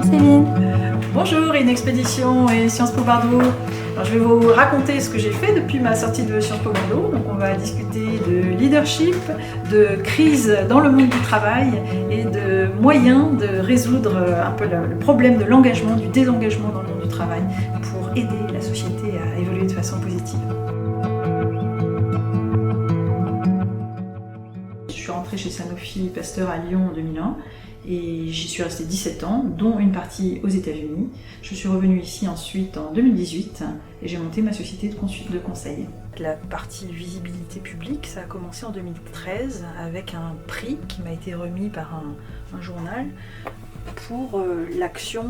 Céline. Bonjour, Inexpédition et Sciences Po Bordeaux. Alors, je vais vous raconter ce que j'ai fait depuis ma sortie de Sciences Po Bordeaux. Donc, on va discuter de leadership, de crise dans le monde du travail et de moyens de résoudre un peu le problème de l'engagement, du désengagement dans le monde du travail pour aider la société à évoluer de façon positive. Je suis rentrée chez Sanofi Pasteur à Lyon en 2001 et j'y suis restée 17 ans, dont une partie aux États-Unis. Je suis revenue ici ensuite en 2018 et j'ai monté ma société de conseil. La partie visibilité publique, ça a commencé en 2013 avec un prix qui m'a été remis par un journal pour l'action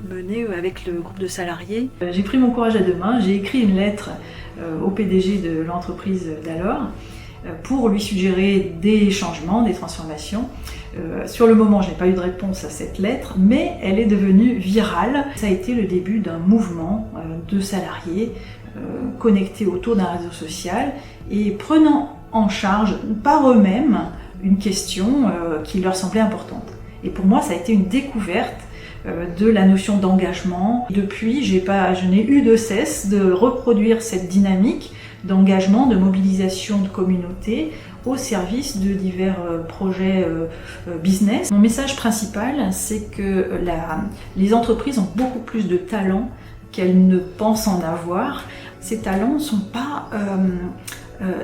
menée avec le groupe de salariés. J'ai pris mon courage à deux mains, j'ai écrit une lettre au PDG de l'entreprise d'alors pour lui suggérer des changements, des transformations. Sur le moment, je n'ai pas eu de réponse à cette lettre, mais elle est devenue virale. Ça a été le début d'un mouvement de salariés connectés autour d'un réseau social et prenant en charge par eux-mêmes une question qui leur semblait importante. Et pour moi, ça a été une découverte de la notion d'engagement. Depuis, je n'ai eu de cesse de reproduire cette dynamique d'engagement, de mobilisation de communauté au service de divers projets business. Mon message principal, c'est que les entreprises ont beaucoup plus de talents qu'elles ne pensent en avoir. Ces talents ne sont pas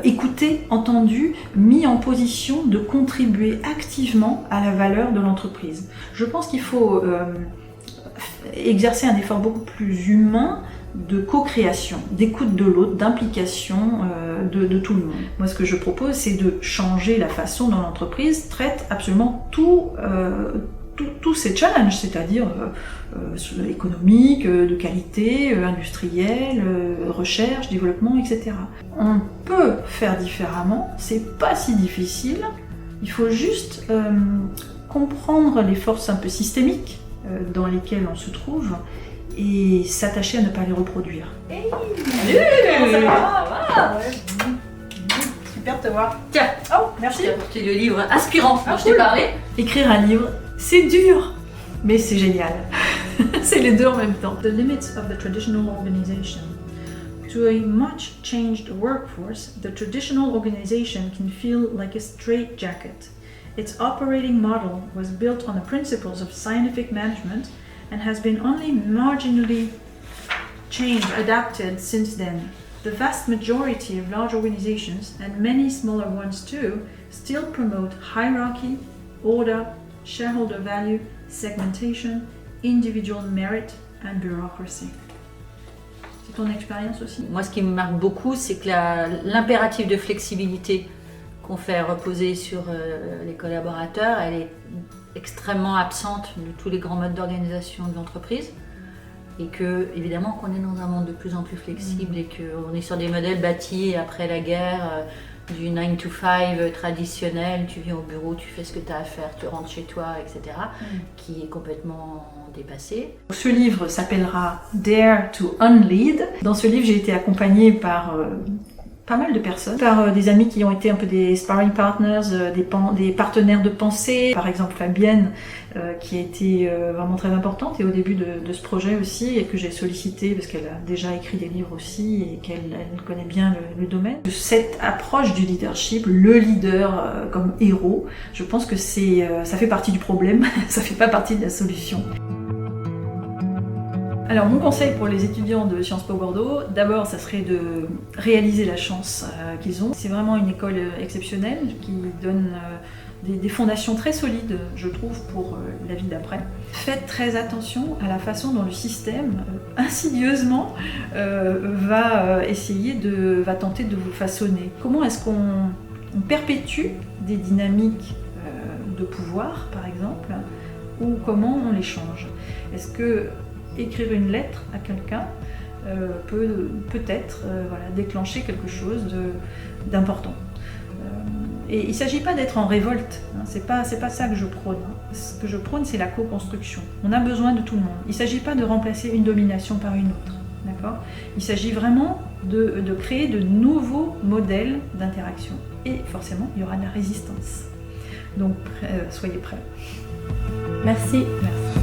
écoutés, entendus, mis en position de contribuer activement à la valeur de l'entreprise. Je pense qu'il faut exercer un effort beaucoup plus humain de co-création, d'écoute de l'autre, d'implication de tout le monde. Moi, ce que je propose, c'est de changer la façon dont l'entreprise traite absolument tous ces challenges, c'est-à-dire économiques, de qualité, industriels, recherche, développement, etc. On peut faire différemment, c'est pas si difficile, il faut juste comprendre les forces un peu systémiques dans lesquelles on se trouve et s'attacher à ne pas les reproduire. Hey, salut, ça va? Super de te voir. Tiens, Oh, merci. je t'ai apporté le livre inspirant dont je t'ai parlé. Écrire un livre, c'est dur, mais c'est génial. C'est les deux en même temps. The limits of the traditional organization. To a much changed workforce, the traditional organization can feel like a straitjacket. Its operating model was built on the principles of scientific management and has been only marginally adapted since then. The vast majority of large organizations, and many smaller ones too, still promote hierarchy, order, shareholder value, segmentation, individual merit and bureaucracy. C'est ton expérience aussi? Moi, ce qui me marque beaucoup, c'est que l'impératif de flexibilité qu'on fait reposer sur les collaborateurs, elle est extrêmement absente de tous les grands modes d'organisation de l'entreprise. Et que, évidemment, qu'on est dans un monde de plus en plus flexible et qu'on est sur des modèles bâtis après la guerre, du 9 to 5 traditionnel, tu viens au bureau, tu fais ce que tu as à faire, tu rentres chez toi, etc., qui est complètement dépassé. Ce livre s'appellera Dare to Unlead. Dans ce livre, j'ai été accompagnée par pas mal de personnes, par des amis qui ont été un peu des sparring partners, des partenaires de pensée, par exemple Fabienne, qui a été vraiment très importante et au début de ce projet aussi, et que j'ai sollicité parce qu'elle a déjà écrit des livres aussi et qu'elle connaît bien le domaine. Cette approche du leadership, le leader comme héros, je pense que ça fait partie du problème, ça fait pas partie de la solution. Alors mon conseil pour les étudiants de Sciences Po Bordeaux, d'abord ça serait de réaliser la chance qu'ils ont. C'est vraiment une école exceptionnelle qui donne des fondations très solides, je trouve, pour la vie d'après. Faites très attention à la façon dont le système, insidieusement, va tenter de vous façonner. Comment est-ce qu'on perpétue des dynamiques de pouvoir, par exemple, ou comment on les change? Est-ce que écrire une lettre à quelqu'un peut-être déclencher quelque chose d'important. Et il ne s'agit pas d'être en révolte, hein, c'est pas ça que je prône. Ce que je prône, c'est la co-construction. On a besoin de tout le monde. Il ne s'agit pas de remplacer une domination par une autre. D'accord ? Il s'agit vraiment de créer de nouveaux modèles d'interaction. Et forcément, il y aura de la résistance. Donc, soyez prêts. Merci. Merci.